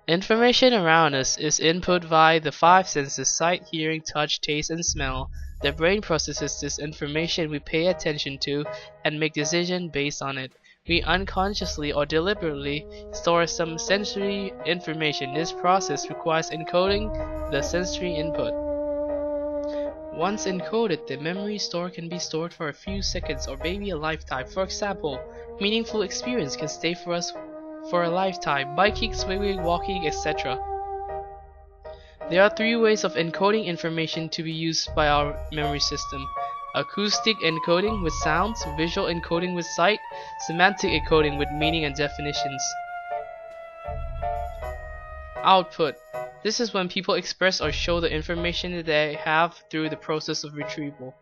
Information around us is input via the five senses: sight, hearing, touch, taste, and smell. The brain processes this information, we pay attention to, and make decisions based on it. We unconsciously or deliberately store some sensory information. This process requires encoding the sensory input. Once encoded, the memory store can be stored for a few seconds or maybe a lifetime. For example, meaningful experience can stay for us for a lifetime: biking, swimming, walking, etc. There are three ways of encoding information to be used by our memory system: acoustic encoding with sounds, visual encoding with sight, semantic encoding with meaning and definitions. Output. This is when people express or show the information that they have through the process of retrieval.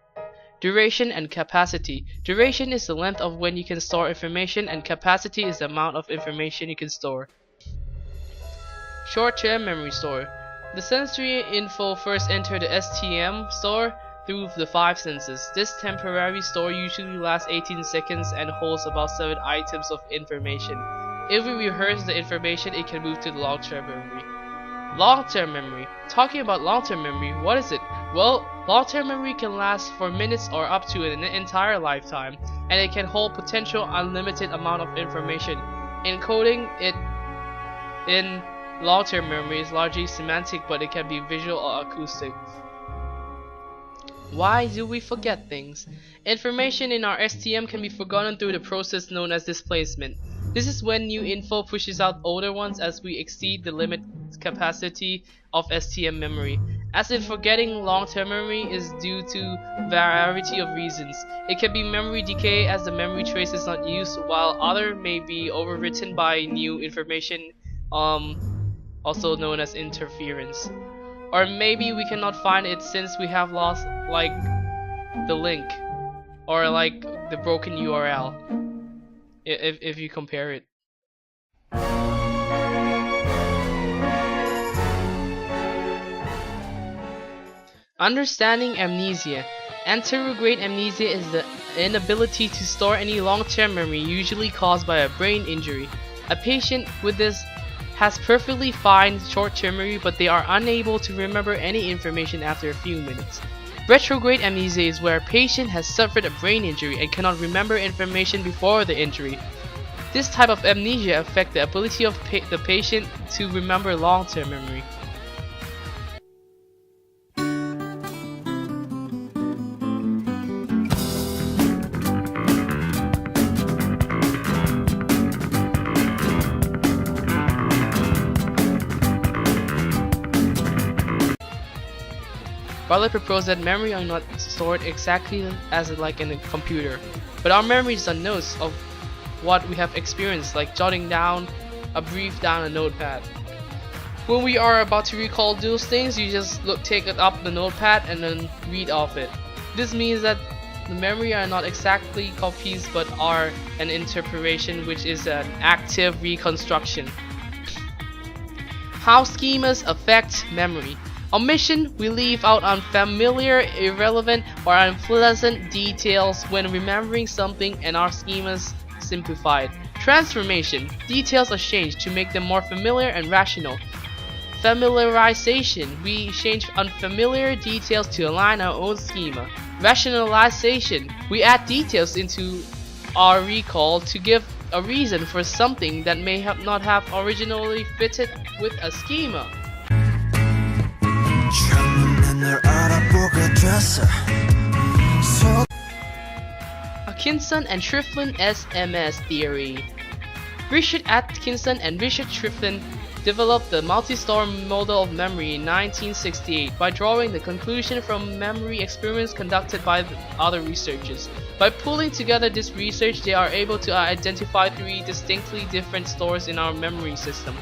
Duration and capacity. Duration is the length of when you can store information, and capacity is the amount of information you can store. Short-term memory store. The sensory info first enter the STM store through the five senses. This temporary store usually lasts 18 seconds and holds about 7 items of information. If we rehearse the information, it can move to the long-term memory. Long-term memory. Talking about long-term memory, what is it? Well, long-term memory can last for minutes or up to an entire lifetime, and it can hold potential unlimited amount of information. Encoding it in long-term memory is largely semantic, but it can be visual or acoustic. Why do we forget things? Information in our STM can be forgotten through the process known as displacement. This is when new info pushes out older ones as we exceed the limit capacity of STM memory. As in, forgetting long-term memory is due to variety of reasons. It can be memory decay as the memory trace is not used, while other may be overwritten by new information, also known as interference. Or maybe we cannot find it since we have lost like the link or like the broken URL if you compare it. Understanding amnesia. Anterograde amnesia is the inability to store any long-term memory, usually caused by a brain injury. A patient with this has perfectly fine short-term memory, but they are unable to remember any information after a few minutes. Retrograde amnesia is where a patient has suffered a brain injury and cannot remember information before the injury. This type of amnesia affects the ability of the patient to remember long-term memory. Bartlett proposed that memory are not stored exactly as like in a computer, but our memories are notes of what we have experienced, like jotting down a brief down a notepad. When we are about to recall those things, you just take it up the notepad and then read off it. This means that the memory are not exactly copies but are an interpretation, which is an active reconstruction. How schemas affect memory. Omission: we leave out unfamiliar, irrelevant, or unpleasant details when remembering something, and our schemas simplified. Transformation: details are changed to make them more familiar and rational. Familiarization: we change unfamiliar details to align our own schema. Rationalization: we add details into our recall to give a reason for something that may not have originally fitted with a schema. Atkinson and Triffin SMS theory. Richard Atkinson and Richard Triffin developed the multi-store model of memory in 1968 by drawing the conclusion from memory experiments conducted by other researchers. By pulling together this research, they are able to identify 3 distinctly different stores in our memory system.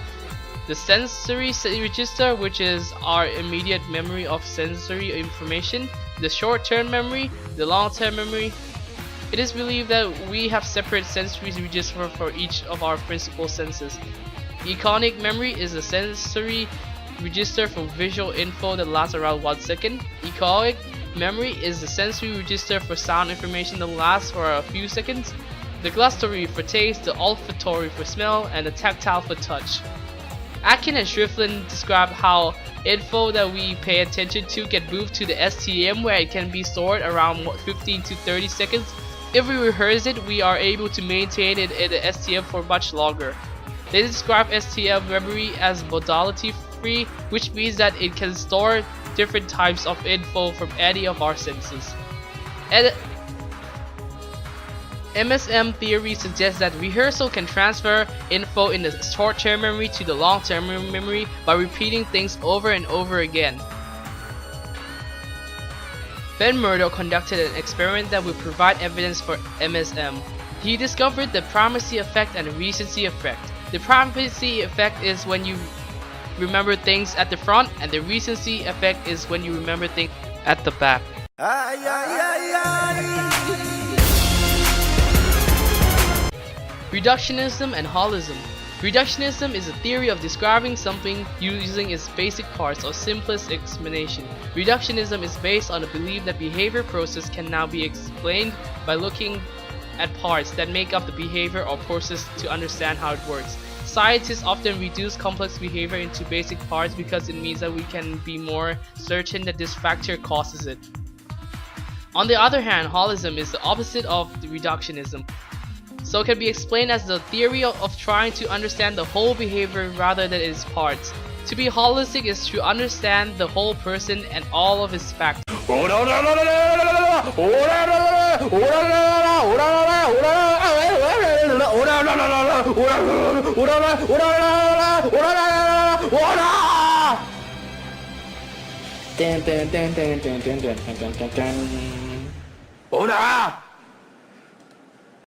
The sensory register, which is our immediate memory of sensory information, the short-term memory, the long-term memory. It is believed that we have separate sensory registers for each of our principal senses. Iconic memory is a sensory register for visual info that lasts around 1 second. Echoic memory is the sensory register for sound information that lasts for a few seconds. The gustatory for taste, the olfactory for smell, and the tactile for touch. Atkin and Shrivelin describe how info that we pay attention to get moved to the STM where it can be stored around 15 to 30 seconds. If we rehearse it, we are able to maintain it in the STM for much longer. They describe STM memory as modality free, which means that it can store different types of info from any of our senses. MSM theory suggests that rehearsal can transfer info in the short-term memory to the long-term memory by repeating things over and over again. Ben Murdoch conducted an experiment that would provide evidence for MSM. He discovered the primacy effect and the recency effect. The primacy effect is when you remember things at the front, and the recency effect is when you remember things at the back. Reductionism and holism. Reductionism is a theory of describing something using its basic parts or simplest explanation. Reductionism is based on the belief that behavior process can now be explained by looking at parts that make up the behavior or process to understand how it works. Scientists often reduce complex behavior into basic parts because it means that we can be more certain that this factor causes it. On the other hand, holism is the opposite of reductionism. So it can be explained as the theory of trying to understand the whole behavior rather than its parts. To be holistic is to understand the whole person and all of his factors. Hola!